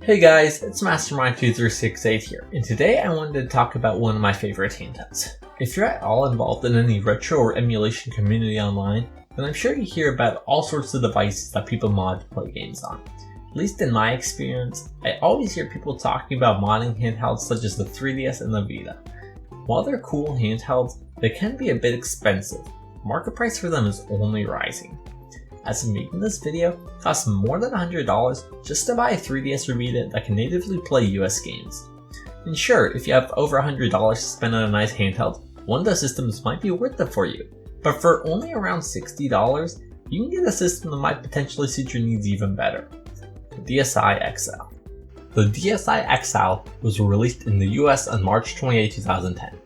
Hey guys, it's Mastermind2368 here, and today I wanted to talk about one of my favorite handhelds. If you're at all involved in any retro or emulation community online, then I'm sure you hear about all sorts of devices that people mod to play games on. At least in my experience, I always hear people talking about modding handhelds such as the 3DS and the Vita. While they're cool handhelds, they can be a bit expensive. Market price for them is only rising. As I'm making this video, it costs more than $100 just to buy a 3DS or Vita that can natively play US games. And sure, if you have over $100 to spend on a nice handheld, one of the systems might be worth it for you. But for only around $60, you can get a system that might potentially suit your needs even better. The DSi XL. The DSi XL was released in the US on March 28, 2010.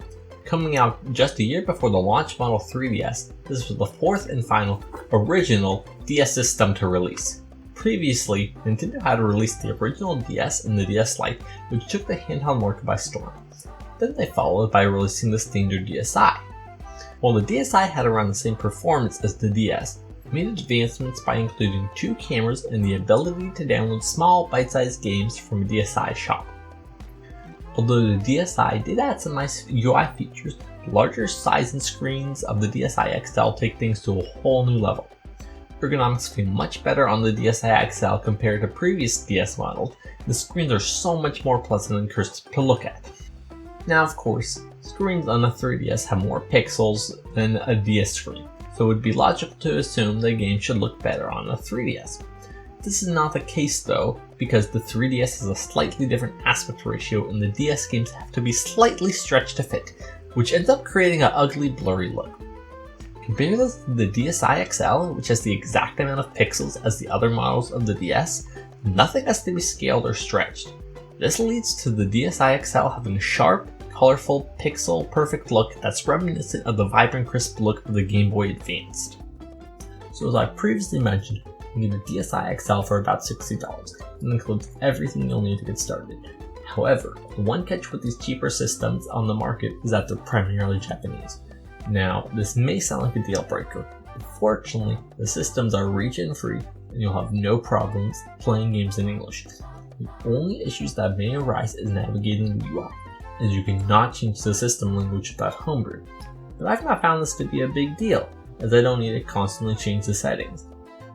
Coming out just a year before the launch model 3DS, this was the fourth and final original DS system to release. Previously, Nintendo had released the original DS and the DS Lite, which took the handheld market by storm. Then they followed by releasing the standard DSi. While the DSi had around the same performance as the DS, it made advancements by including 2 cameras and the ability to download small bite-sized games from a DSi shop. Although the DSi did add some nice UI features, the larger size and screens of the DSi XL take things to a whole new level. Ergonomics feel much better on the DSi XL compared to previous DS models. The screens are so much more pleasant and crisp to look at. Now of course, screens on a 3DS have more pixels than a DS screen, so it would be logical to assume the game should look better on a 3DS. This is not the case though, because the 3DS has a slightly different aspect ratio and the DS games have to be slightly stretched to fit, which ends up creating an ugly, blurry look. Compare this to the DSi XL, which has the exact amount of pixels as the other models of the DS, nothing has to be scaled or stretched. This leads to the DSi XL having a sharp, colorful, pixel-perfect look that's reminiscent of the vibrant, crisp look of the Game Boy Advanced. So as I previously mentioned, you get a DSi XL for about $60, and includes everything you'll need to get started. However, the one catch with these cheaper systems on the market is that they're primarily Japanese. Now, this may sound like a deal breaker, but fortunately, the systems are region free and you'll have no problems playing games in English. The only issues that may arise is navigating the UI, as you cannot change the system language without homebrew. But I've not found this to be a big deal, as I don't need to constantly change the settings.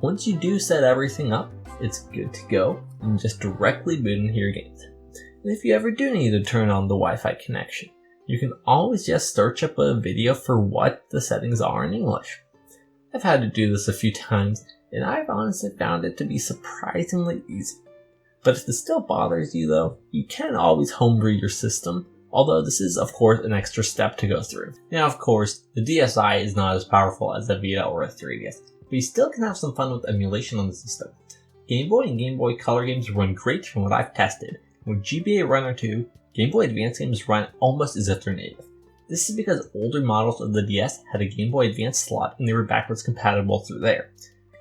Once you do set everything up, it's good to go and just directly boot into your games. And if you ever do need to turn on the Wi-Fi connection, you can always just search up a video for what the settings are in English. I've had to do this a few times, and I've honestly found it to be surprisingly easy. But if this still bothers you though, you can always homebrew your system, although this is of course an extra step to go through. Now of course, the DSi is not as powerful as a Vita or a 3DS, but you still can have some fun with emulation on the system. Game Boy and Game Boy Color games run great from what I've tested. With GBA Runner 2, Game Boy Advance games run almost as if they're native. This is because older models of the DS had a Game Boy Advance slot and they were backwards compatible through there.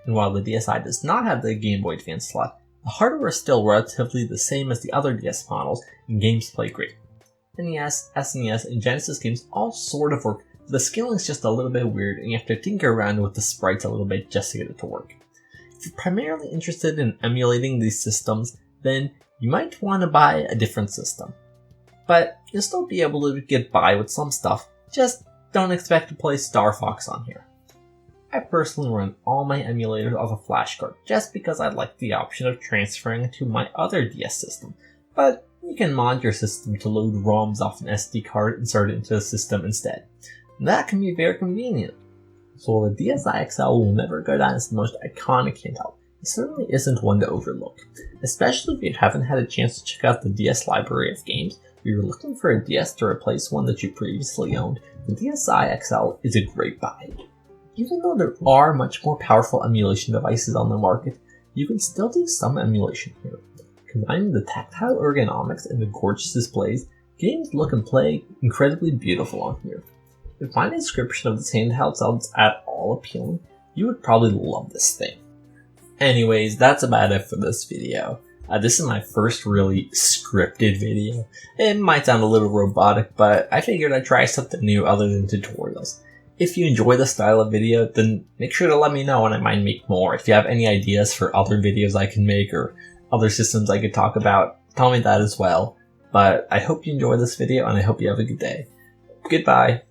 And while the DSi does not have the Game Boy Advance slot, the hardware is still relatively the same as the other DS models and games play great. NES, SNES, and Genesis games all sort of work, but the scaling is just a little bit weird and you have to tinker around with the sprites a little bit just to get it to work. If you're primarily interested in emulating these systems, then you might want to buy a different system. But you'll still be able to get by with some stuff, just don't expect to play Star Fox on here. I personally run all my emulators off a flash card just because I like the option of transferring it to my other DS system, but you can mod your system to load ROMs off an SD card and insert it into the system instead. And that can be very convenient. So while the DSi XL will never go down as the most iconic handheld, it certainly isn't one to overlook, especially if you haven't had a chance to check out the DS library of games. If you're looking for a DS to replace one that you previously owned, the DSi XL is a great buy. Even though there are much more powerful emulation devices on the market, you can still do some emulation here. Combining the tactile ergonomics and the gorgeous displays, games look and play incredibly beautiful on here. If my description of this handheld sounds at all appealing, you would probably love this thing. Anyways, that's about it for this video. This is my first really scripted video. It might sound a little robotic, but I figured I'd try something new other than tutorials. If you enjoy this style of video, then make sure to let me know and I might make more. If you have any ideas for other videos I can make or other systems I could talk about, tell me that as well. But I hope you enjoy this video and I hope you have a good day. Goodbye.